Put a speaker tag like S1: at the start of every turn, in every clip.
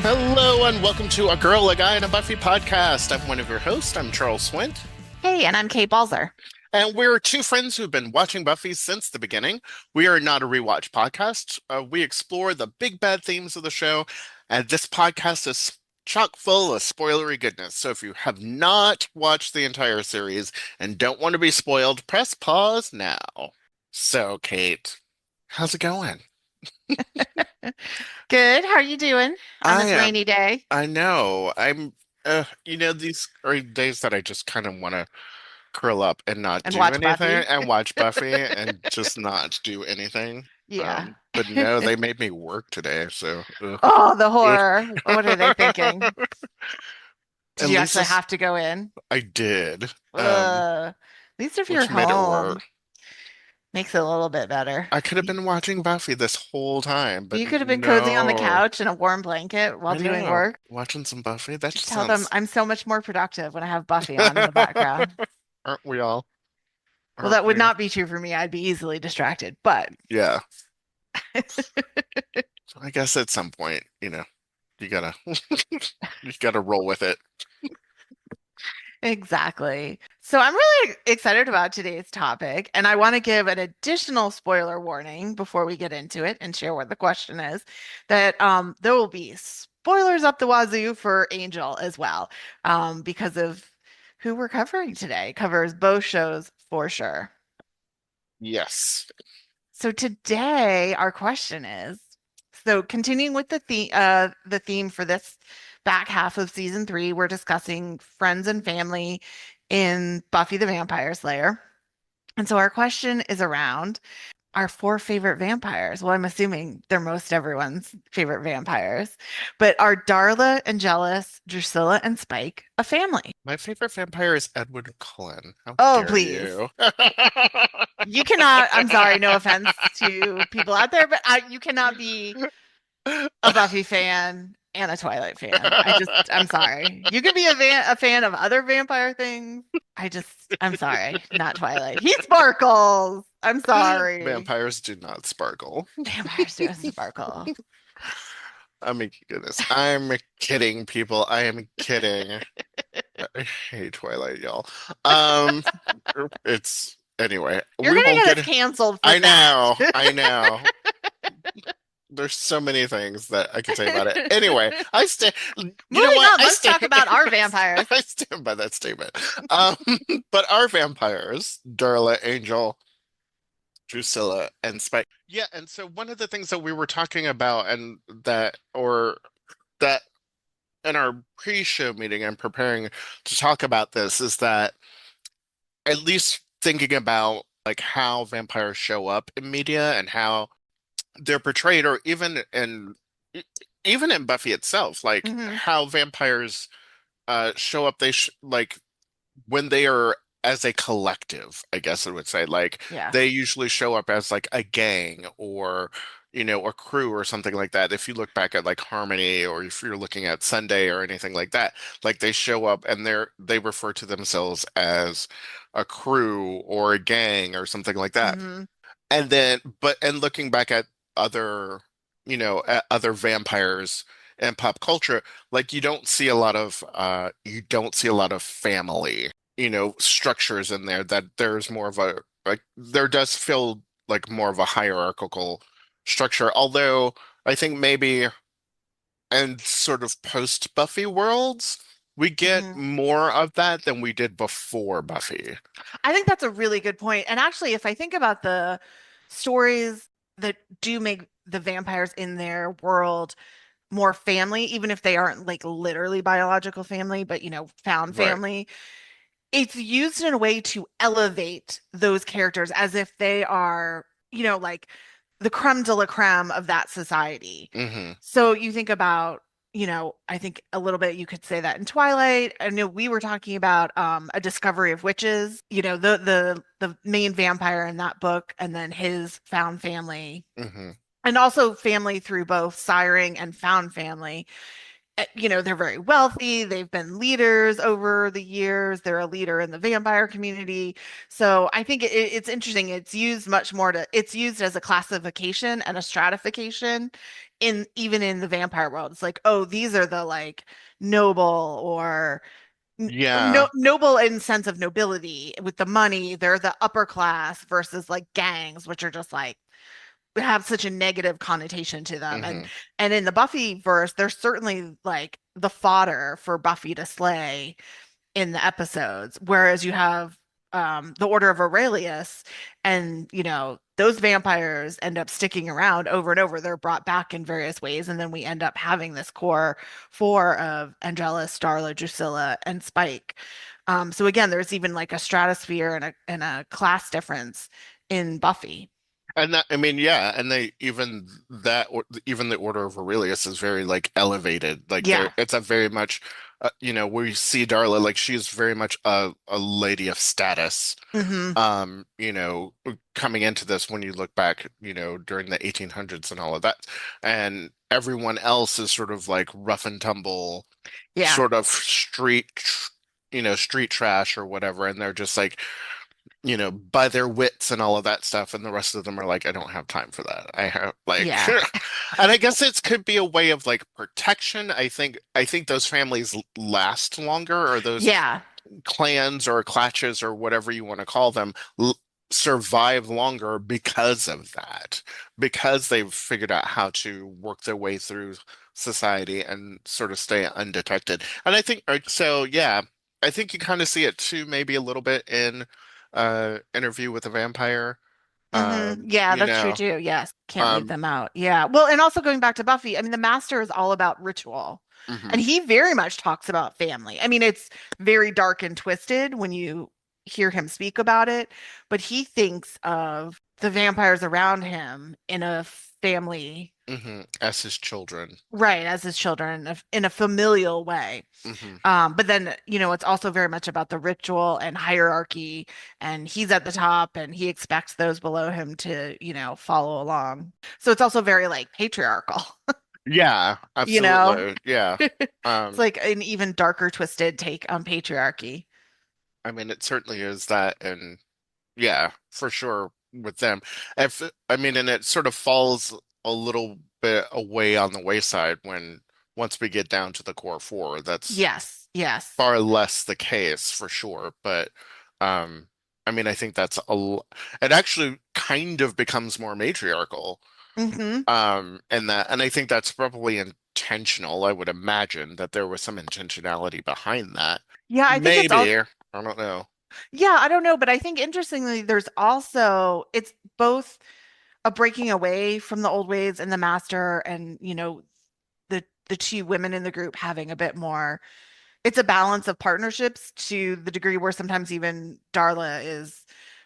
S1: Hello and welcome to A Girl, a Guy, and a Buffy podcast. I'm one of your hosts. I'm Charles Swint.
S2: Hey, and I'm Kate Balzer.
S1: And we're two friends who've been watching Buffy since the beginning. We are not a rewatch podcast. We explore the big bad themes of the show, and this podcast is chock full of spoilery goodness. So if you have not watched the entire series and don't want to be spoiled, press pause now. So, Kate, how's it going?
S2: Good. How are you doing on
S1: I
S2: this
S1: am.
S2: rainy day
S1: I know. These are days that I just kind of want to curl up and not
S2: and
S1: do
S2: watch
S1: anything
S2: Buffy?
S1: and watch Buffy and just not do anything.
S2: Yeah.
S1: But no, they made me work today, so ugh.
S2: Oh, the
S1: Ugh.
S2: horror. What are they thinking? Did
S1: At
S2: you
S1: least
S2: actually
S1: this,
S2: have to go in?
S1: I did,
S2: At least if you're
S1: which made it work.
S2: home, makes it a little bit better.
S1: I could have been watching Buffy this whole time, but
S2: You could have been cozy on the
S1: no.
S2: couch in a warm blanket while
S1: I
S2: doing
S1: know.
S2: work.
S1: Watching some Buffy, that
S2: Just
S1: just
S2: tell them
S1: sounds,
S2: I'm so much more productive when I have Buffy on in the background.
S1: aren't we all?
S2: Well,
S1: Aren't
S2: that would
S1: we?
S2: not be true for me. I'd be easily distracted, but
S1: Yeah. So I guess at some point, you gotta you gotta roll with it.
S2: exactly. So I'm really excited about today's topic, and I want to give an additional spoiler warning before we get into it and share what the question is, that there will be spoilers up the wazoo for Angel as well, because of who we're covering today. Covers both shows for sure.
S1: Yes.
S2: So today our question is, so continuing with the theme for this back half of season three, we're discussing friends and family in Buffy the Vampire Slayer. And so our question is around our four favorite vampires. Well, I'm assuming they're most everyone's favorite vampires, but are Darla, Angelus, Drusilla, and Spike a family?
S1: My favorite vampire is Edward Cullen. How
S2: Oh,
S1: dare
S2: please.
S1: you?
S2: You cannot, I'm sorry, no offense to people out there, but you cannot be a Buffy fan and a Twilight fan. I'm sorry. You can be a fan of other vampire things. I'm sorry, not Twilight. He sparkles. I'm sorry.
S1: Vampires do not sparkle.
S2: Vampires do sparkle.
S1: I mean, goodness. I'm kidding, people. I am kidding. I hate Twilight, y'all. Um, it's anyway.
S2: You're
S1: We
S2: gonna
S1: won't
S2: get
S1: get
S2: us
S1: it.
S2: canceled for
S1: I
S2: that.
S1: know. I know. There's so many things that I could say about it. Anyway, I stand. You know
S2: Moving
S1: what?
S2: on, let's talk about our vampires.
S1: I stand by that statement. Um, but our vampires, Darla, Angel, Drusilla, and Spike. Yeah, and so one of the things that we were talking about, and that in our pre-show meeting and preparing to talk about this, is that at least thinking about like how vampires show up in media and how they're portrayed, or even in Buffy itself, like
S2: Hmm.
S1: how vampires show up. They like when they are as a collective, I guess I would say, like
S2: Yeah.
S1: they usually show up as like a gang or a crew or something like that. If you look back at like Harmony, or if you're looking at Sunday or anything like that, like they show up and they refer to themselves as a crew or a gang or something like that.
S2: Hmm.
S1: And looking back at other, at other vampires and pop culture, like you don't see a lot of family, structures in there. That there's more of a like there does feel like more of a hierarchical structure. Although I think maybe in sort of post Buffy worlds, we get
S2: Hmm.
S1: more of that than we did before Buffy.
S2: I think that's a really good point. And actually, if I think about the stories that do make the vampires in their world more family, even if they aren't like literally biological family, but found
S1: Right.
S2: family, it's used in a way to elevate those characters as if they are, like the creme de la creme of that society.
S1: Hmm.
S2: So you think about, I think a little bit you could say that in Twilight. I know we were talking about a discovery of witches, the main vampire in that book, and then his found family,
S1: Hmm.
S2: and also family through both siring and found family. They're very wealthy. They've been leaders over the years. They're a leader in the vampire community. So I think it's interesting. It's used as a classification and a stratification in even in the vampire world. It's like, oh, these are the like noble or no
S1: Yeah.
S2: noble in sense of nobility with the money. They're the upper class versus like gangs, which are just like have such a negative connotation to them.
S1: Hmm.
S2: And in the Buffy verse, they're certainly like the fodder for Buffy to slay in the episodes, whereas you have the Order of Aurelius, and those vampires end up sticking around over and over. They're brought back in various ways, and then we end up having this core four of Angelus, Darla, Drusilla, and Spike. So again, there's even like a stratosphere and a class difference in Buffy.
S1: And that, I mean, yeah, and they even that or even the Order of Aurelius is very like elevated. Like there,
S2: Yeah.
S1: it's a very much, we see Darla like she's very much a lady of status.
S2: Hmm.
S1: Coming into this when you look back, during the 1800s and all of that, and everyone else is sort of like rough and tumble,
S2: Yeah.
S1: sort of street trash or whatever, and they're just like by their wits and all of that stuff, and the rest of them are like, I don't have time for that. I have like,
S2: Yeah.
S1: and I guess it could be a way of like protection. I think those families last longer, or those
S2: Yeah.
S1: clans or clatches or whatever you want to call them survive longer because of that, because they've figured out how to work their way through society and sort of stay undetected. And I think so, yeah, I think you kind of see it too, maybe a little bit in Interview with a Vampire.
S2: Yeah,
S1: You
S2: that's true
S1: know,
S2: too. Yes, can't leave
S1: um,
S2: them out. Yeah. Well, and also going back to Buffy, I mean, the Master is all about ritual, and
S1: mhm.
S2: he very much talks about family. I mean, it's very dark and twisted when you hear him speak about it, but he thinks of the vampires around him in a family,
S1: As his children.
S2: right, as his children, in a familial way.
S1: Hmm.
S2: But then, it's also very much about the ritual and hierarchy, and he's at the top and he expects those below him to, follow along. So it's also very like patriarchal,
S1: Yeah,
S2: you know?
S1: absolutely. Yeah.
S2: It's
S1: Um,
S2: like an even darker, twisted take on patriarchy.
S1: I mean, it certainly is that, and yeah, for sure with them. If I mean, and it sort of falls a little bit away on the wayside when once we get down to the core four. That's
S2: Yes, yes.
S1: far less the case for sure. But um, I mean, I think it actually kind of becomes more matriarchal.
S2: Hmm.
S1: And I think that's probably intentional. I would imagine that there was some intentionality behind that.
S2: Yeah, I think it's all,
S1: Maybe. I don't know.
S2: yeah, I don't know, but I think interestingly, it's both a breaking away from the old ways and the master and, the two women in the group having a bit more. It's a balance of partnerships to the degree where sometimes even Darla is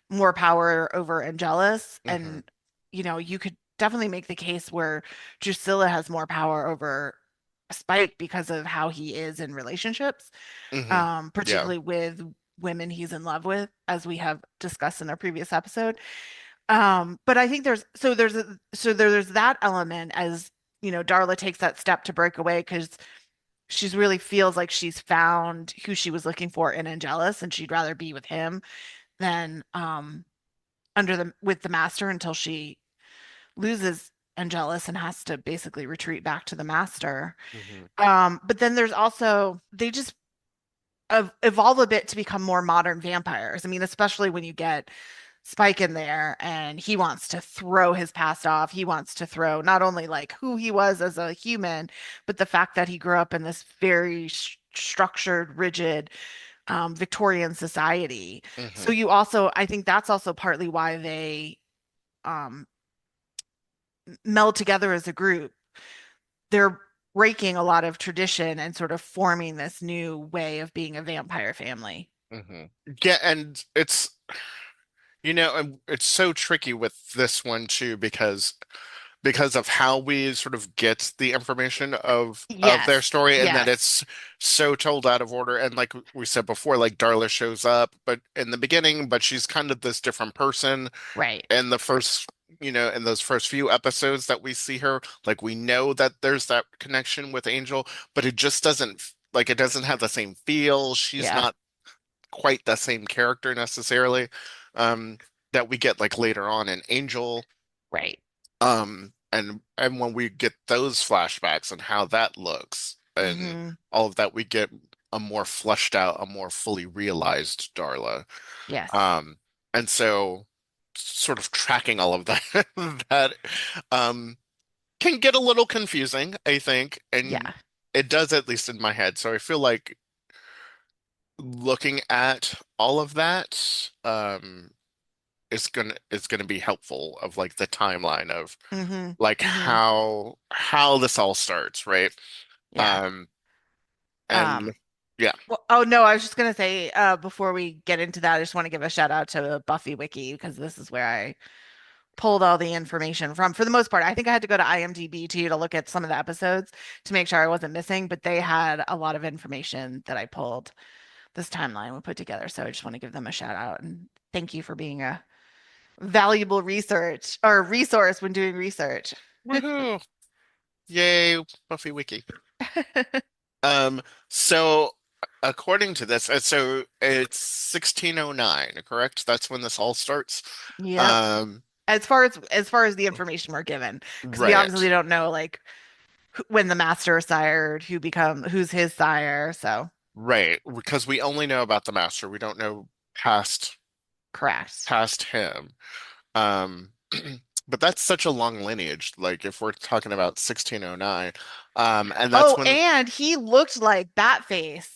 S2: more power over Angelus.
S1: Hmm.
S2: And, you could definitely make the case where Drusilla has more power over Spike because of how he is in relationships,
S1: Hmm. Yeah.
S2: particularly with women he's in love with, as we have discussed in a previous episode. But I think there's that element as, Darla takes that step to break away because she's really feels like she's found who she was looking for in Angelus, and she'd rather be with him than under the with the master until she loses Angelus and has to basically retreat back to the master.
S1: Hmm.
S2: But then there's also they just evolve a bit to become more modern vampires. I mean, especially when you get Spike in there and he wants to throw his past off. He wants to throw not only like who he was as a human, but the fact that he grew up in this very structured, rigid Victorian society. So
S1: Hmm.
S2: you also, I think that's also partly why they um, meld together as a group. They're breaking a lot of tradition and sort of forming this new way of being a vampire family.
S1: Hmm. Yeah, and it's so tricky with this one too because of how we sort of get the information of their
S2: Yes,
S1: story, and that
S2: yes,
S1: it's so told out of order. And like we said before, like Darla shows up but in the beginning, but she's kind of this different person
S2: right.
S1: in the first in those first few episodes that we see her. Like we know that there's that connection with Angel, but it just doesn't have the same feel. She's
S2: Yeah,
S1: not quite the same character necessarily, um that we get like later on in Angel.
S2: right.
S1: and when we get those flashbacks and how that looks and
S2: Hmm.
S1: all of that, we get a more fleshed out, a more fully realized Darla.
S2: Yes.
S1: Um, and so sort of tracking all of that that um can get a little confusing, I think, and
S2: Yeah.
S1: it does at least in my head. So I feel like looking at all of that is gonna be helpful of like the timeline of
S2: Hmm.
S1: like
S2: Hmm.
S1: how this all starts, right?
S2: Yeah.
S1: Um and
S2: Um,
S1: yeah.
S2: well, oh no, I was just gonna say, before we get into that, I just want to give a shout out to Buffy Wiki because this is where I pulled all the information from. For the most part, I think I had to go to IMDb too to look at some of the episodes to make sure I wasn't missing, but they had a lot of information that I pulled this timeline we put together. So I just want to give them a shout out and thank you for being a valuable research or resource when doing research.
S1: Woohoo. Yay, Buffy Wiki. Um so according to this, so it's 1609, correct? That's when this all starts.
S2: Yep.
S1: Um
S2: As far as the information we're given, because we
S1: right.
S2: obviously don't know like when the master is sired, who's his sire. So
S1: Right, because we only know about the master. We don't know past
S2: correct.
S1: past him. Um, but that's such a long lineage. Like if we're talking about 1609, and that's
S2: Oh,
S1: when
S2: and he looked like Batface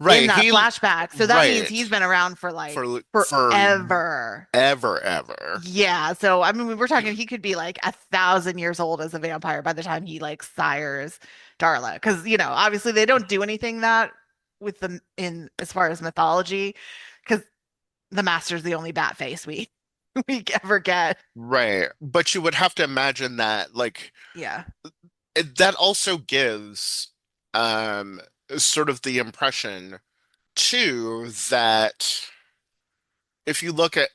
S2: in
S1: right
S2: that
S1: he
S2: flashback. So that means
S1: right
S2: he's been around for like
S1: for
S2: forever.
S1: ever.
S2: Yeah. So I mean, we're talking he could be like 1,000 years old as a vampire by the time he like sires Darla. Because, obviously they don't do anything that with them in as far as mythology, because the Master's the only Batface we we ever get.
S1: Right, but you would have to imagine that like
S2: Yeah.
S1: that also gives um sort of the impression too that. If you look at,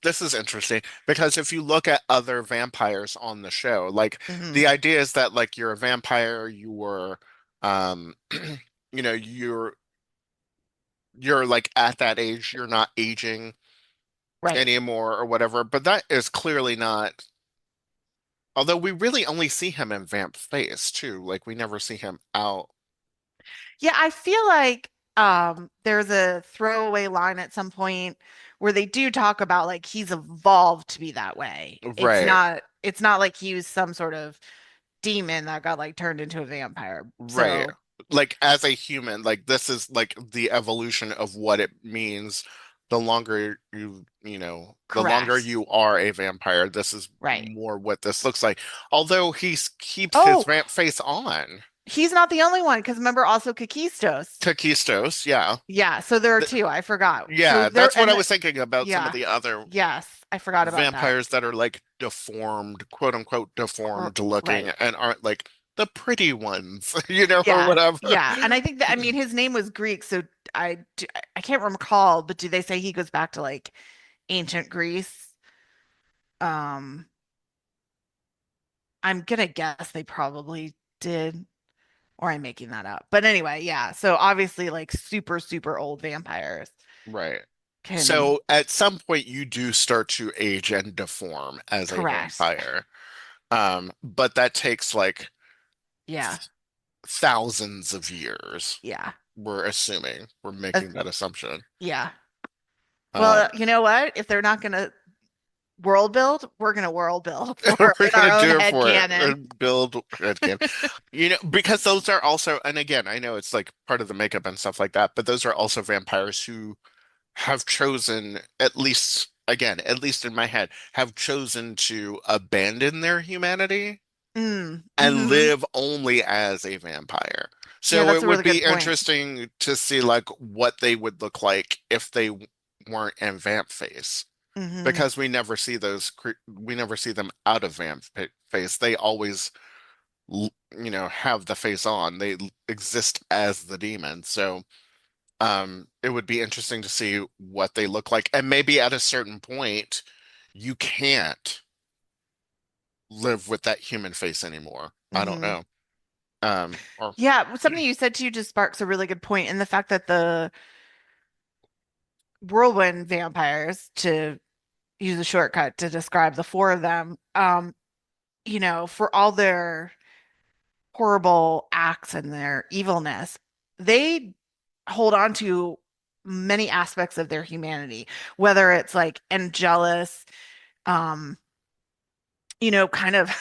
S1: this is interesting because if you look at other vampires on the show, like
S2: Hmm.
S1: the idea is that like you're a vampire, you were, um, you're like at that age, you're not aging
S2: Right.
S1: anymore or whatever. But that is clearly not. Although we really only see him in vamp face too, like we never see him out.
S2: Yeah, I feel like there's a throwaway line at some point where they do talk about like he's evolved to be that way.
S1: Right.
S2: It's not like he was some sort of demon that got like turned into a vampire.
S1: Right.
S2: So
S1: Like as a human, like this is like the evolution of what it means. The longer the longer
S2: correct.
S1: you are a vampire, this is
S2: Right.
S1: more what this looks like. Although keeps his
S2: Oh,
S1: vamp face on.
S2: he's not the only one because remember also Kakistos.
S1: Takistos, yeah.
S2: Yeah, so there are
S1: Th-
S2: two. I forgot. So
S1: yeah,
S2: there
S1: that's what
S2: and
S1: I was thinking about some of
S2: yeah.
S1: the other
S2: Yes, I forgot about that.
S1: vampires that are like deformed, quote unquote deformed looking
S2: Right.
S1: and aren't like the pretty ones, or
S2: Yeah,
S1: whatever.
S2: yeah, and I think that I mean his name was Greek, so I can't recall, but do they say he goes back to like ancient Greece? Um, I'm gonna guess they probably did, or I'm making that up. But anyway, yeah. So obviously, like super super old vampires
S1: Right.
S2: can
S1: So at some point you do start to age and deform as a
S2: correct.
S1: vampire. But that takes like
S2: Yeah,
S1: thousands of years.
S2: yeah,
S1: We're assuming. We're
S2: uh,
S1: making that assumption.
S2: yeah. Well,
S1: Um,
S2: you know what? If they're not gonna world build, we're gonna world build
S1: we're
S2: for in our
S1: gonna
S2: own
S1: do it
S2: head
S1: for it.
S2: canon.
S1: Build again. Because those are also, and again, I know it's like part of the makeup and stuff like that, but those are also vampires who have chosen, at least in my head, have chosen to abandon their humanity
S2: Mm,
S1: and
S2: hmm.
S1: live only as a vampire.
S2: Yeah,
S1: So
S2: that's
S1: it
S2: a
S1: would
S2: really
S1: be
S2: good point.
S1: interesting to see like what they would look like if they weren't in vamp face
S2: Hmm.
S1: because we never see them out of face. They always have the face on. They exist as the demon. So it would be interesting to see what they look like. And maybe at a certain point you can't live with that human face anymore. I don't
S2: Hmm.
S1: know. Or
S2: Yeah, something you said too just sparks a really good point in the fact that the whirlwind vampires, to use a shortcut to describe the four of them, for all their horrible acts and their evilness, they hold on to many aspects of their humanity, whether it's like Angelus, um, kind of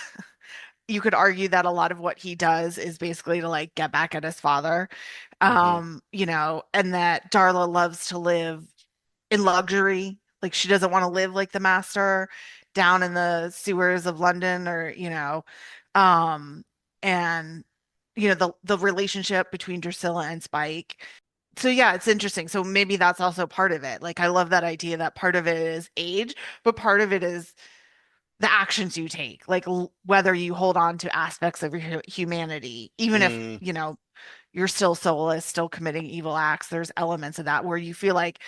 S2: you could argue that a lot of what he does is basically to like get back at his father.
S1: Hmm.
S2: And that Darla loves to live in luxury. Like she doesn't want to live like the master down in the sewers of London or, um, and the relationship between Drusilla and Spike. So yeah, it's interesting. So maybe that's also part of it. Like I love that idea that part of it is age, but part of it is the actions you take, like whether you hold on to aspects of your humanity, even if,
S1: Mm,
S2: you're still soulless, still committing evil acts. There's elements of that where you feel like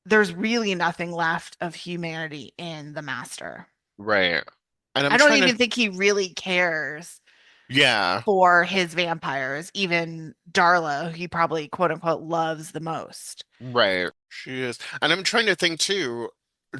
S2: there's really nothing left of humanity in the master.
S1: right. And I'm
S2: I don't
S1: trying to,
S2: even think he really cares
S1: yeah,
S2: for his vampires, even Darla, who he probably quote unquote loves the most.
S1: right. She is. And I'm trying to think too,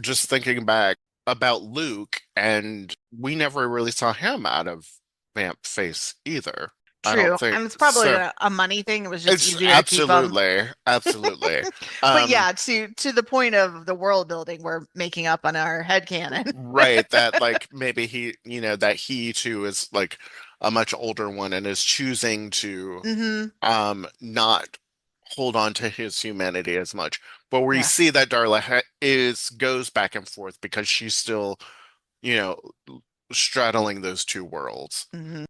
S1: just thinking back about Luke, and we never really saw him out of Vamp Face either. I don't
S2: True.
S1: think
S2: And it's probably
S1: so.
S2: a money thing. It was just
S1: It's
S2: easier to keep them.
S1: absolutely, absolutely.
S2: But
S1: Um,
S2: yeah, to the point of the world building we're making up on our headcanon.
S1: right, that like maybe he, that he too is like a much older one and is choosing to
S2: Hmm.
S1: not hold on to his humanity as much. But we
S2: Yeah.
S1: see that Darla ha is goes back and forth because she's still, you know, straddling those two worlds.
S2: Hmm.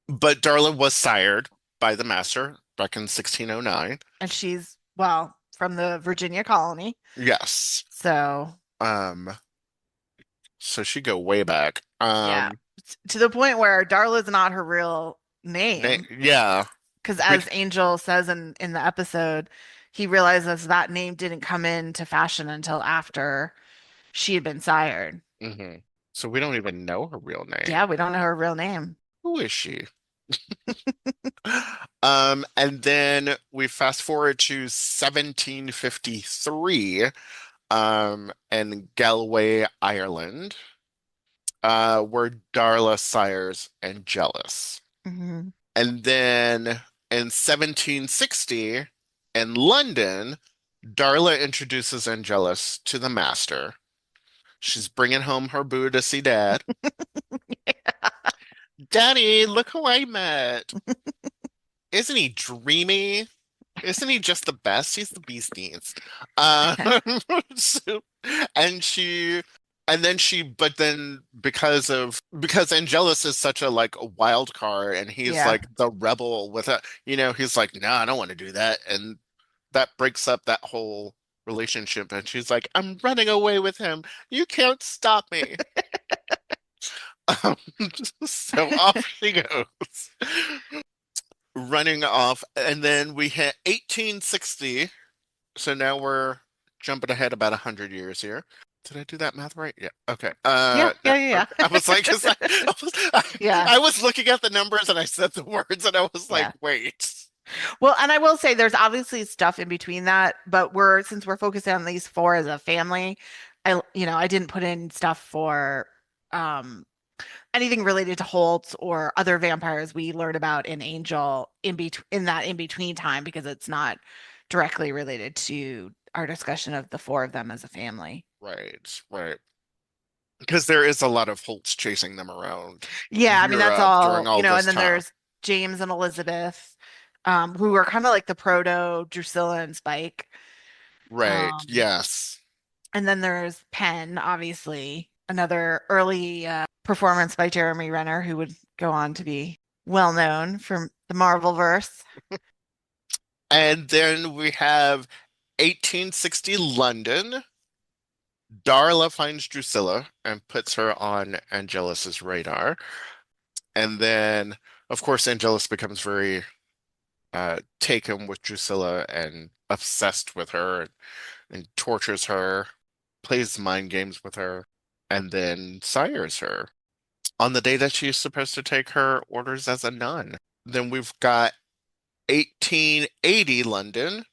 S1: But Darla was sired by the Master back in 1609.
S2: And she's, well, from the Virginia colony.
S1: Yes.
S2: So
S1: Um, so she go way back.
S2: yeah, to the point where Darla's not her real name.
S1: Yeah.
S2: Because
S1: We,
S2: as Angel says in the episode, he realizes that name didn't come into fashion until after she had been sired.
S1: mhm. So we don't even know her real
S2: Yeah,
S1: name.
S2: we don't know her real name.
S1: Who is she? And then we fast forward to 1753, in Galway, Ireland, where Darla sires Angelus.
S2: Hmm.
S1: And then in 1760, in London, Darla introduces Angelus to the master. She's bringing home her boo to see dad. Daddy, look who I met. Isn't he dreamy? Isn't he just the best? He's the bee's knees. Um, so- and she, and then but then because Angelus is such a like a wild card, and he's
S2: Yeah.
S1: like the rebel with it, he's like, no, I don't want to do that, and that breaks up that whole relationship. And she's like, I'm running away with him. You can't stop me. Um, so off she goes, running off, and then we hit 1860. So now we're jumping ahead about 100 years here. Did I do that math right? Yeah. Okay.
S2: Yeah,
S1: No.
S2: yeah, yeah,
S1: Okay. I was like, 'cause
S2: yeah.
S1: I was looking at the numbers and I said the words and I was like,
S2: Yeah.
S1: wait.
S2: Well, and I will say there's obviously stuff in between that, but since we're focusing on these four as a family, I didn't put in stuff for um anything related to Holtz or other vampires we learned about in Angel in that in between time because it's not directly related to our discussion of the four of them as a family.
S1: Right, right. Because there is a lot of Holtz chasing them around
S2: Yeah, I mean that's
S1: Europe during
S2: all,
S1: all
S2: and
S1: this
S2: then
S1: time.
S2: there's James and Elizabeth, who are kind of like the proto Drusilla and Spike.
S1: Right.
S2: Um,
S1: Yes.
S2: and then there's Penn, obviously, another early performance by Jeremy Renner, who would go on to be well known from the Marvel verse.
S1: And then we have 1860 London. Darla finds Drusilla and puts her on Angelus's radar. And then, of course, Angelus becomes very taken with Drusilla and obsessed with her, and tortures her, plays mind games with her, and then sires her on the day that she's supposed to take her orders as a nun. Then we've got 1880 London.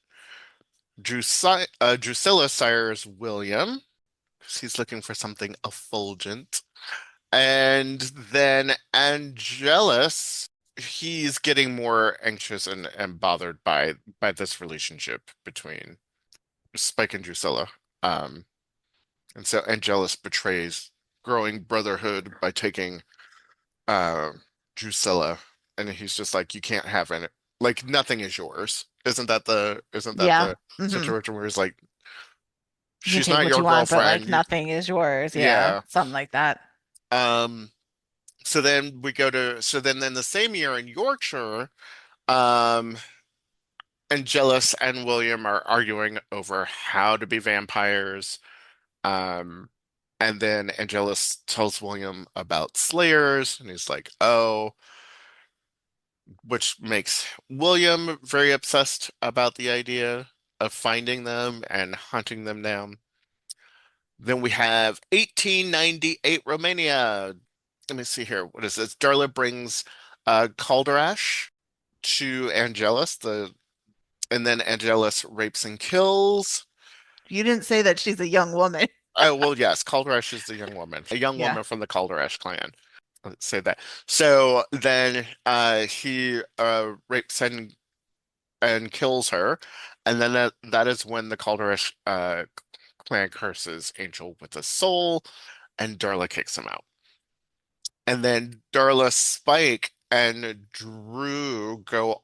S1: Drusilla sires William because he's looking for something effulgent. And then Angelus, he's getting more anxious and bothered by this relationship between Spike and Drusilla. Um, and so Angelus betrays growing brotherhood by taking uh, Drusilla, and he's just like, you can't have any, like nothing is yours. Isn't that
S2: Yeah.
S1: the
S2: Hmm.
S1: situation where he's like,
S2: You can
S1: she's
S2: take
S1: not
S2: what
S1: your
S2: you want, but
S1: girlfriend.
S2: like
S1: You,
S2: nothing is yours. Yeah.
S1: yeah.
S2: Something like that.
S1: Um, so then we go to so then in the same year in Yorkshire, um, Angelus and William are arguing over how to be vampires. Um, and then Angelus tells William about slayers, and he's like, "Oh," which makes William very obsessed about the idea of finding them and hunting them down. Then we have 1898 Romania. Let me see here. What is this? Darla brings Calderash to Angelus, and then Angelus rapes and kills.
S2: You didn't say that she's a young woman.
S1: Oh, well, yes, Calderash is the young woman, a young
S2: Yeah.
S1: woman from the Calderash clan. Let's say that. So then he rapes and kills her, and then that is when the Calderash clan curses Angel with a soul, and Darla kicks him out. And then Darla, Spike, and Drew go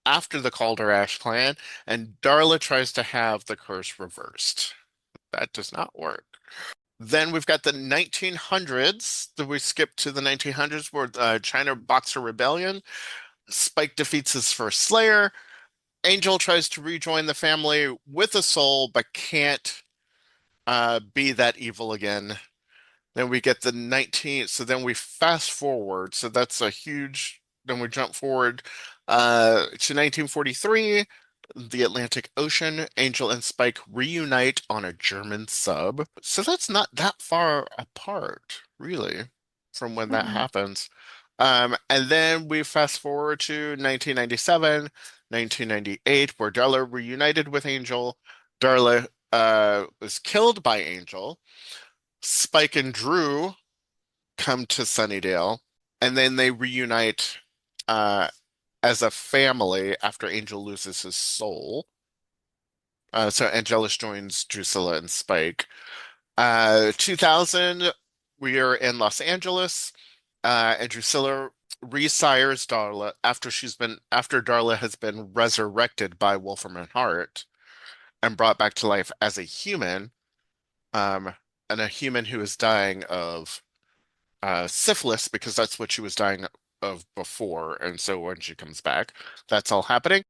S1: after the Calderash clan, and Darla tries to have the curse reversed. That does not work. Then we've got the 1900s. We skip to the 1900s where China Boxer Rebellion. Spike defeats his first Slayer. Angel tries to rejoin the family with a soul, but can't be that evil again. Then we get the 19th. So then we fast forward. So that's a huge. Then we jump forward to 1943, the Atlantic Ocean. Angel and Spike reunite on a German sub. So that's not that far apart, really, from when that
S2: Mm-mm.
S1: happens. And then we fast forward to 1997, 1998, where Darla reunited with Angel. Darla was killed by Angel. Spike and Drew come to Sunnydale, and then they reunite uh, as a family after Angel loses his soul. So Angelus joins Drusilla and Spike. 2000, we are in Los Angeles, and Drusilla resires Darla after Darla has been resurrected by Wolfram and Hart and brought back to life as a human, um, and a human who is dying of syphilis because that's what she was dying of before. And so when she comes back, that's all happening.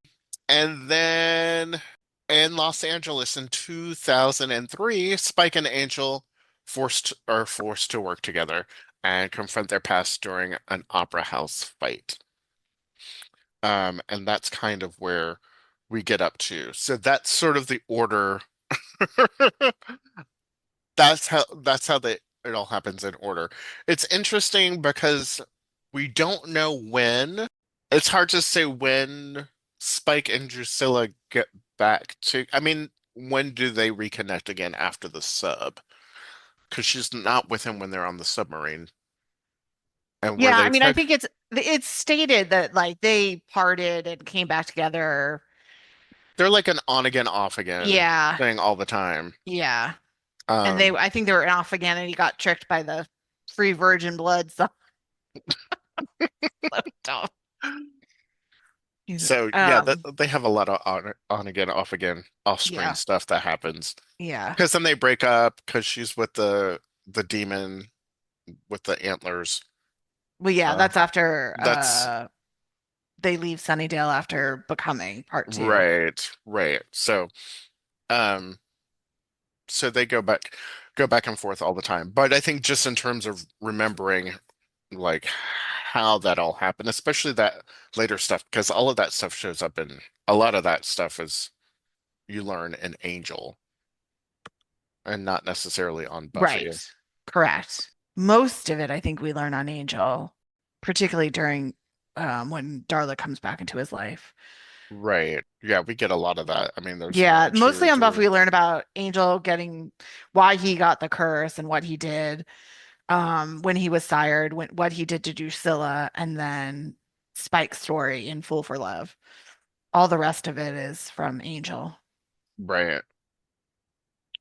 S1: And then in Los Angeles in 2003, Spike and Angel forced to work together and confront their past during an opera house fight. And that's kind of where we get up to. So that's sort of the order. That's how it all happens in order. It's interesting because we don't know when. It's hard to say when Spike and Drusilla get back to. I mean, when do they reconnect again after the sub? Because she's not with him when they're on the submarine, and where
S2: Yeah, I
S1: they
S2: mean, I
S1: took.
S2: think it's stated that like they parted and came back together.
S1: They're like an on again, off again
S2: Yeah.
S1: thing all the time.
S2: Yeah. And
S1: Um,
S2: I think they were off again and he got tricked by the free virgin blood. So, so dumb.
S1: so yeah, that
S2: Um,
S1: they have a lot of on again, off again, off screen
S2: yeah.
S1: stuff that happens.
S2: Yeah.
S1: Because then they break up because she's with the demon with the antlers.
S2: Well, yeah,
S1: Uh,
S2: that's after
S1: that's
S2: they leave Sunnydale after becoming part two.
S1: right, right. Um, so they go back and forth all the time. But I think just in terms of remembering like how that all happened, especially that later stuff, because all of that stuff shows up in a lot of that stuff is you learn in Angel and not necessarily on
S2: Right.
S1: Buffy.
S2: Correct. Most of it, I think we learn on Angel, particularly during when Darla comes back into his life.
S1: Right. Yeah, we get a lot of that. I mean, there's a
S2: Yeah,
S1: lot to
S2: mostly on Buffy,
S1: do.
S2: we learn about Angel getting why he got the curse and what he did. when he was sired, what he did to Drusilla, and then Spike's story in Fool for Love. All the rest of it is from Angel.
S1: Right.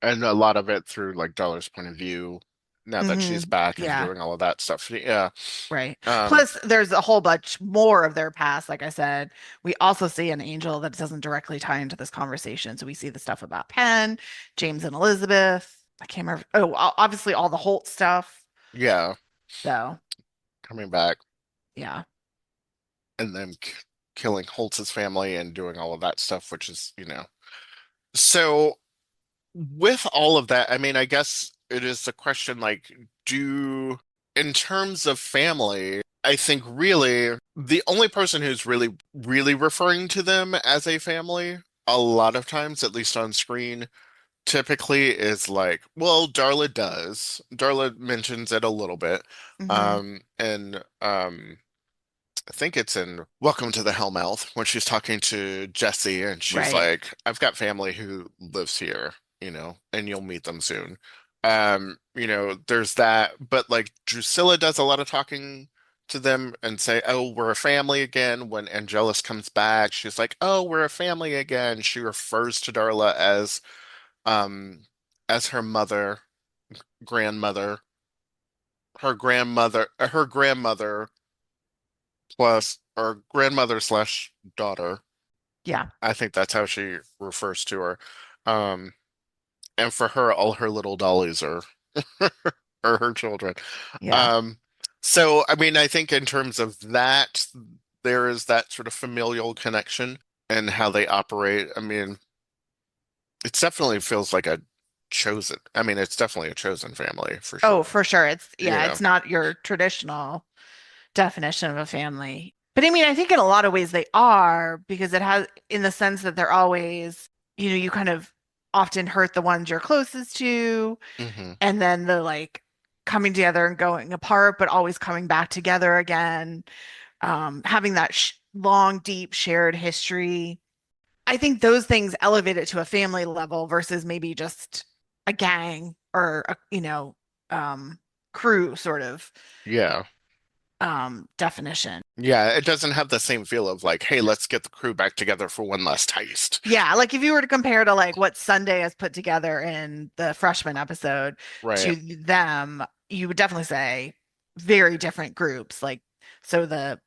S1: And a lot of it through like Darla's point of view now that she's back and
S2: Yeah,
S1: doing all of that stuff. Yeah.
S2: right.
S1: Um,
S2: Plus, there's a whole bunch more of their past. Like I said, we also see an Angel that doesn't directly tie into this conversation. So we see the stuff about Penn, James and Elizabeth. I can't remember. Oh, obviously all the Holt stuff.
S1: yeah,
S2: So
S1: coming back
S2: yeah.
S1: and then killing Holtz's family and doing all of that stuff, which is, you know. So with all of that, I mean, I guess it is a question like, in terms of family, I think really the only person who's really referring to them as a family, a lot of times, at least on screen, typically is like, well, Darla does. Darla mentions it a little bit.
S2: Hmm.
S1: And I think it's in Welcome to the Hellmouth when she's talking to Jesse and she's
S2: Right.
S1: like, I've got family who lives here, you know, and you'll meet them soon. You know, there's that, but like Drusilla does a lot of talking to them and say, "Oh, we're a family again." When Angelus comes back, she's like, "Oh, we're a family again." She refers to Darla um as her mother, grandmother, her grandmother plus or grandmother slash daughter.
S2: Yeah.
S1: I think that's how she refers to her. Um, and for her, all her little dollies are are her children.
S2: Yeah.
S1: Um, so I mean, I think in terms of that, there is that sort of familial connection and how they operate. I mean, it definitely feels like a chosen. I mean, it's definitely a chosen family for
S2: Oh,
S1: sure.
S2: for sure. It's
S1: You
S2: yeah,
S1: know.
S2: it's not your traditional definition of a family. But I mean, I think in a lot of ways they are because it has in the sense that they're always, you kind of often hurt the ones you're closest to,
S1: Hmm.
S2: and then the like coming together and going apart, but always coming back together again, having that sh long, deep shared history. I think those things elevate it to a family level versus maybe just a gang or a, crew sort of
S1: Yeah.
S2: definition.
S1: Yeah, it doesn't have the same feel of like, hey, let's get the crew back together for one last heist.
S2: Yeah, like if you were to compare to like what Sunday has put together in the freshman episode
S1: Right.
S2: to them, you would definitely say very different groups. Like, so the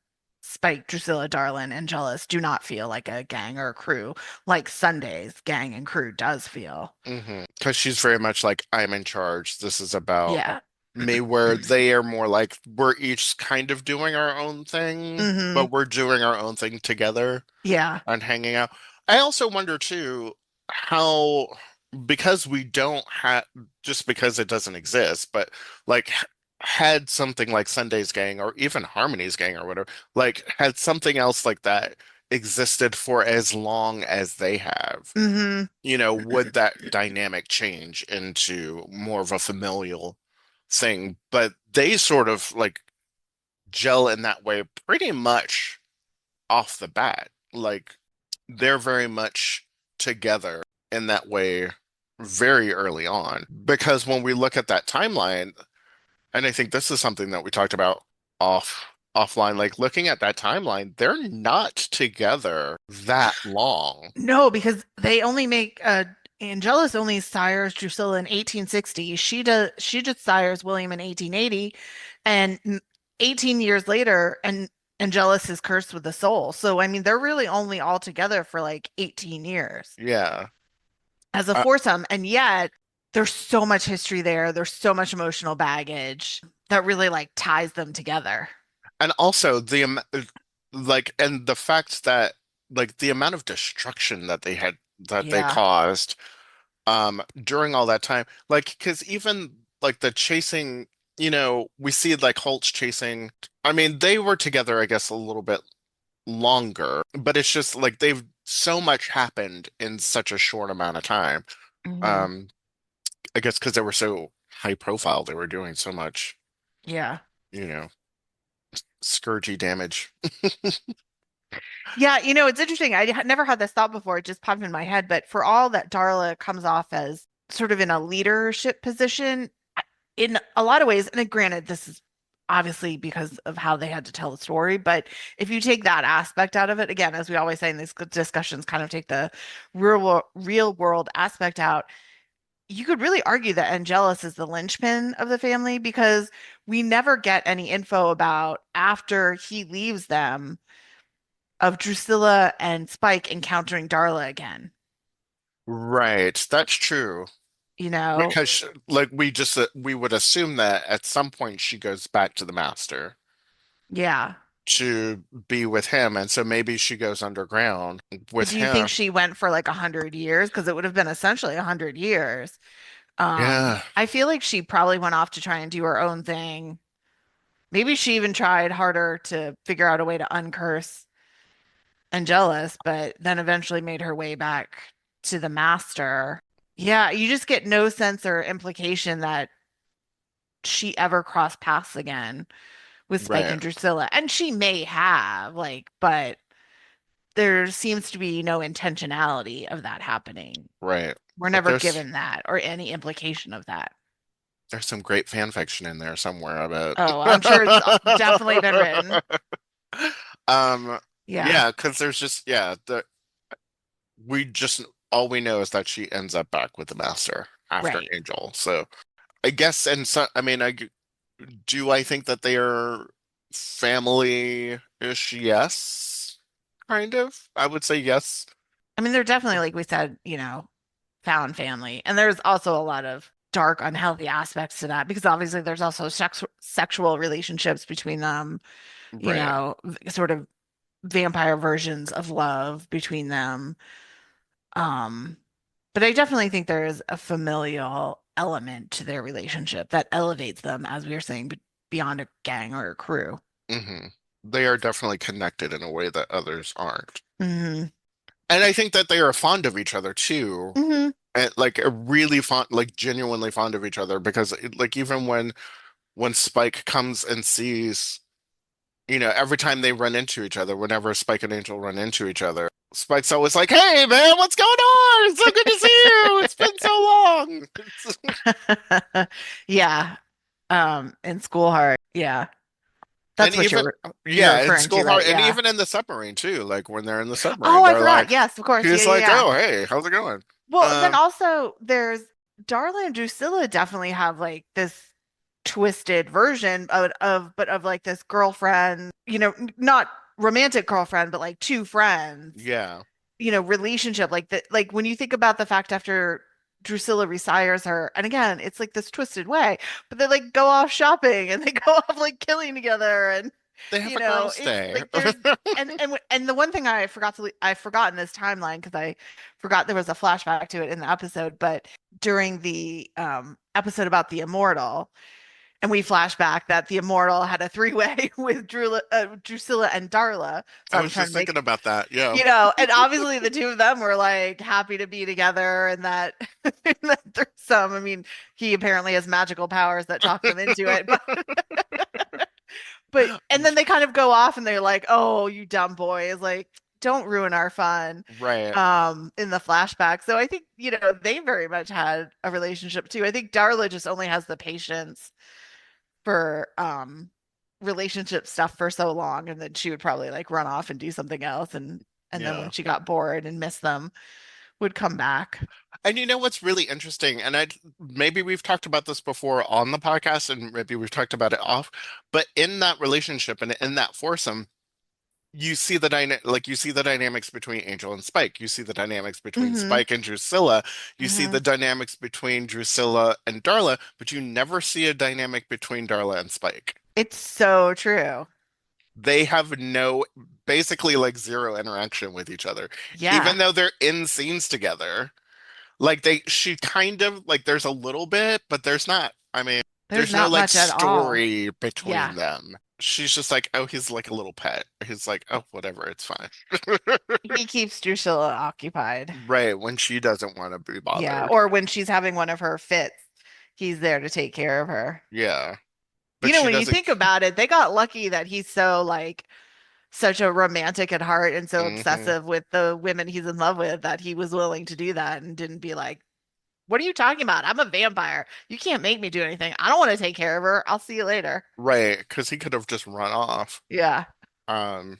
S2: Spike, Drusilla, Darlin, and Angelus do not feel like a gang or a crew like Sunday's gang and crew does feel.
S1: Because she's very much like, I'm in charge. This is about
S2: Yeah.
S1: me, where they are more like, we're each kind of doing our own thing,
S2: Hmm.
S1: but we're doing our own thing together
S2: Yeah.
S1: and hanging out. I also wonder too how, because we don't have, just because it doesn't exist, but like, had something like Sunday's Gang or even Harmony's Gang or whatever, like, had something else like that existed for as long as they have,
S2: Hmm.
S1: you know, would that dynamic change into more of a familial thing? But they sort of like gel in that way pretty much off the bat. Like they're very much together in that way very early on. Because when we look at that timeline, and I think this is something that we talked about offline, like looking at that timeline, they're not together that long.
S2: No, because they only make Angelus only sires Drusilla in 1860. She just sires William in 1880, and 18 years later, and Angelus is cursed with the soul. So I mean, they're really only all together for like 18 years
S1: Yeah.
S2: as a
S1: Uh,
S2: foursome, and yet there's so much history there. There's so much emotional baggage that really like ties them together.
S1: and also like and the fact that like the amount of destruction that they
S2: Yeah.
S1: caused during all that time, like because even like the chasing, you know, we see like Holt's chasing. I mean, they were together, I guess, a little bit longer, but it's just like they've so much happened in such a short amount of time.
S2: Hmm.
S1: um I guess because they were so high profile, they were doing so much,
S2: Yeah.
S1: you know, scourgy damage.
S2: Yeah, it's interesting. I never had this thought before. It just popped in my head. But for all that Darla comes off as sort of in a leadership position, in a lot of ways, and granted, this is obviously because of how they had to tell the story, but if you take that aspect out of it, again, as we always say in these discussions, kind of take the real world aspect out, you could really argue that Angelus is the linchpin of the family because we never get any info about after he leaves them of Drusilla and Spike encountering Darla again.
S1: Right, that's true.
S2: You know,
S1: Because like we would assume that at some point she goes back to the master
S2: yeah.
S1: to be with him, and so maybe she goes underground
S2: But
S1: with
S2: do you think
S1: him.
S2: she went for like 100 years? Because it would have been essentially 100 years.
S1: Yeah,
S2: I feel like she probably went off to try and do her own thing. Maybe she even tried harder to figure out a way to uncurse Angelus, but then eventually made her way back to the master. Yeah, you just get no sense or implication that she ever crossed paths again with Spike
S1: right,
S2: and Drusilla. And she may have, like, but there seems to be no intentionality of that happening.
S1: right.
S2: We're
S1: But
S2: never given that or any implication of that.
S1: there's some great fan fiction in there somewhere, I
S2: Oh, I'm sure it's definitely been written.
S1: bet. Um,
S2: Yeah,
S1: yeah, because there's just we just all we know is that she ends up back with the master after
S2: right.
S1: Angel. So I guess, and so I mean, do I think that they are family-ish? Yes, kind of. I would say yes.
S2: I mean, they're definitely, like we said, found family. And there's also a lot of dark, unhealthy aspects to that because obviously there's also sexual relationships between them,
S1: Right.
S2: sort of vampire versions of love between them. Um, but I definitely think there is a familial element to their relationship that elevates them, as we were saying, beyond a gang or a crew.
S1: Hmm. They are definitely connected in a way that others aren't.
S2: Hmm.
S1: And I think that they are fond of each other too.
S2: Hmm.
S1: And like a really fond, like genuinely fond of each other because like even when Spike comes and sees, every time they run into each other, whenever Spike and Angel run into each other, Spike's always like, "Hey man, what's going on? It's so good to see you. It's been so long."
S2: Yeah. In School Heart. Yeah.
S1: And
S2: That's what
S1: even
S2: you're
S1: yeah, in
S2: referring to,
S1: School Heart,
S2: right?
S1: and
S2: Yeah.
S1: even in the submarine too. Like when they're in the
S2: Oh,
S1: submarine,
S2: I
S1: they're
S2: forgot.
S1: like,
S2: Yes, of course. Yeah,
S1: he's
S2: yeah,
S1: like,
S2: yeah.
S1: "Oh hey, how's it going?"
S2: Well, then
S1: Um,
S2: also there's Darla and Drusilla definitely have like this twisted version of like this girlfriend, not romantic girlfriend, but like two friends,
S1: yeah,
S2: relationship like that. Like when you think about the fact after Drusilla resires her, and again, it's like this twisted way, but they like go off shopping and they go off like killing together, and
S1: they have a girls'
S2: it's
S1: day.
S2: like there's and the one thing I forgot to I forgot in this timeline because I forgot there was a flashback to it in the episode, but during the episode about the immortal, and we flash back that the immortal had a three-way with Drusilla and Darla. So
S1: I
S2: I'm
S1: was
S2: trying
S1: just
S2: to
S1: thinking
S2: make,
S1: about that. Yeah.
S2: and obviously the two of them were like happy to be together and that, that there's some, I mean, he apparently has magical powers that talk them into it, and then they kind of go off and they're like, "Oh, you dumb boys, like don't ruin our fun."
S1: Right.
S2: In the flashback. So I think, they very much had a relationship too. I think Darla just only has the patience for relationship stuff for so long and then she would probably like run off and do something else and then when
S1: Yeah.
S2: she got bored and missed them would come back.
S1: And you know what's really interesting, and maybe we've talked about this before on the podcast, and maybe we've talked about it off, but in that relationship and in that foursome, you see the dynamics between Angel and Spike. You see the dynamics between
S2: Hmm.
S1: Spike and Drusilla. You see
S2: Hmm.
S1: the dynamics between Drusilla and Darla, but you never see a dynamic between Darla and Spike.
S2: It's so true.
S1: They have no, basically like zero interaction with each other, even
S2: Yeah.
S1: though they're in scenes together. Like she kind of like there's a little bit, but there's not. I mean,
S2: There's
S1: there's no
S2: not
S1: like
S2: much at all.
S1: story
S2: Yeah.
S1: between them. She's just like, oh, he's like a little pet. He's like, oh, whatever, it's fine.
S2: He keeps Drusilla occupied.
S1: Right, when she doesn't want to be
S2: Yeah.
S1: bothered.
S2: Or when she's having one of her fits, he's there to take care of her.
S1: Yeah, but she
S2: When you
S1: doesn't.
S2: think about it, they got lucky that he's so like such a romantic at heart and so
S1: Hmm.
S2: obsessive with the women he's in love with that he was willing to do that and didn't be like What are you talking about? I'm a vampire. You can't make me do anything. I don't want to take care of her. I'll see you later.
S1: Right, because he could have just run off.
S2: Yeah.
S1: Um,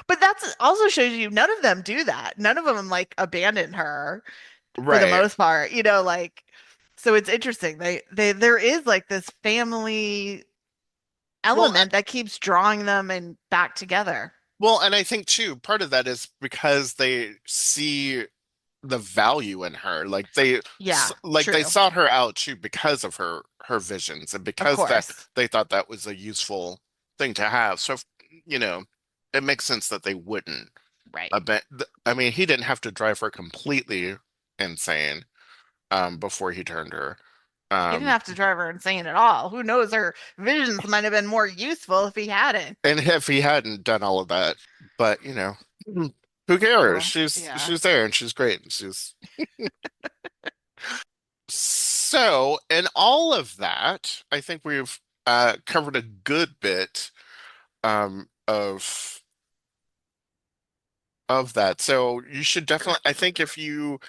S2: But that's also shows you none of them do that. None of them like abandon her for the
S1: right.
S2: most part, you know, like so it's interesting. They there is like this family
S1: Well,
S2: element that keeps drawing them and back together.
S1: and I think too, part of that is because they see the value in her.
S2: Yeah,
S1: Like they
S2: true.
S1: sought her out too because of her visions and
S2: Of
S1: because that
S2: course.
S1: they thought that was a useful thing to have. So, you know, it makes sense that they wouldn't.
S2: Right.
S1: I mean, he didn't have to drive her completely insane before he turned her.
S2: He didn't
S1: Um,
S2: have to drive her insane at all. Who knows? Her visions might have been more useful if he hadn't.
S1: and if he hadn't done all of that, but who cares?
S2: Well, yeah.
S1: She's there and she's great. She's so in all of that, I think we've covered a good bit of that. So you should definitely, I think if you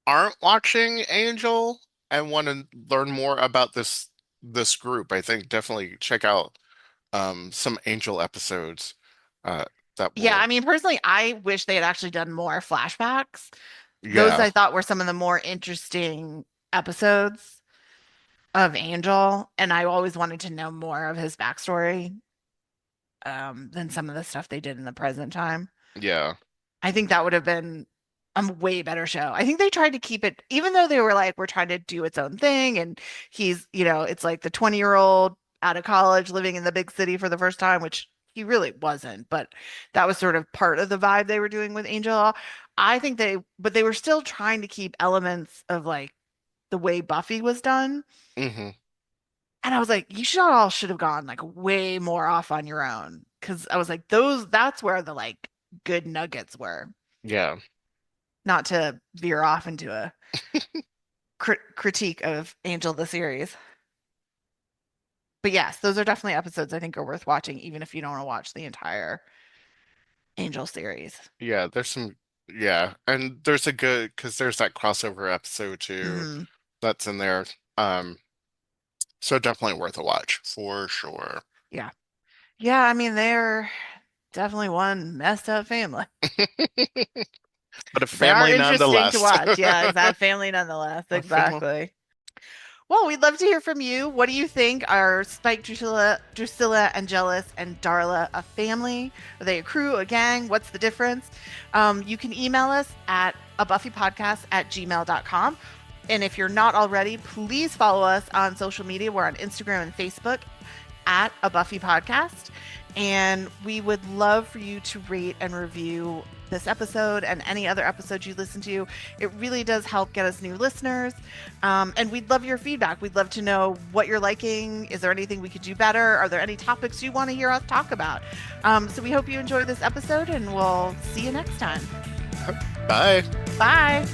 S1: aren't watching Angel and want to learn more about this group, I think definitely check out some Angel episodes uh that
S2: Yeah, I
S1: will
S2: mean, personally, I wish they had actually done more flashbacks. Those
S1: yeah,
S2: I thought were some of the more interesting episodes of Angel, and I always wanted to know more of his backstory than some of the stuff they did in the present time.
S1: yeah,
S2: I think that would have been a way better show. I think they tried to keep it, even though they were like, we're trying to do its own thing. And he's, you know, it's like the 20-year-old out of college living in the big city for the first time, which he really wasn't. But that was sort of part of the vibe they were doing with Angel. I think but they were still trying to keep elements of like the way Buffy was done.
S1: hmm
S2: And I was like, you should all should have gone like way more off on your own. Cause I was like, that's where the like good nuggets were.
S1: yeah,
S2: Not to veer off into a critique of Angel the series. But yes, those are definitely episodes I think are worth watching, even if you don't want to watch the entire Angel series.
S1: yeah. There's some yeah, and there's a good because there's that crossover episode too
S2: Hmm.
S1: that's in there. Um, so definitely worth a watch for sure.
S2: Yeah. Yeah, I mean, they're definitely one messed up family.
S1: But a
S2: But they are
S1: family
S2: interesting to
S1: nonetheless.
S2: watch. Yeah, exact family nonetheless.
S1: A family.
S2: Exactly. Well, we'd love to hear from you. What do you think? Are Spike, Drusilla, Angelus, and Darla a family? Are they a crew, a gang? What's the difference? You can email us at abuffypodcast@gmail.com. And if you're not already, please follow us on social media. We're on Instagram and Facebook at a Buffy podcast. And we would love for you to rate and review this episode and any other episodes you listen to. It really does help get us new listeners. And we'd love your feedback. We'd love to know what you're liking. Is there anything we could do better? Are there any topics you want to hear us talk about? So we hope you enjoyed this episode and we'll see you next time.
S1: Bye.
S2: Bye.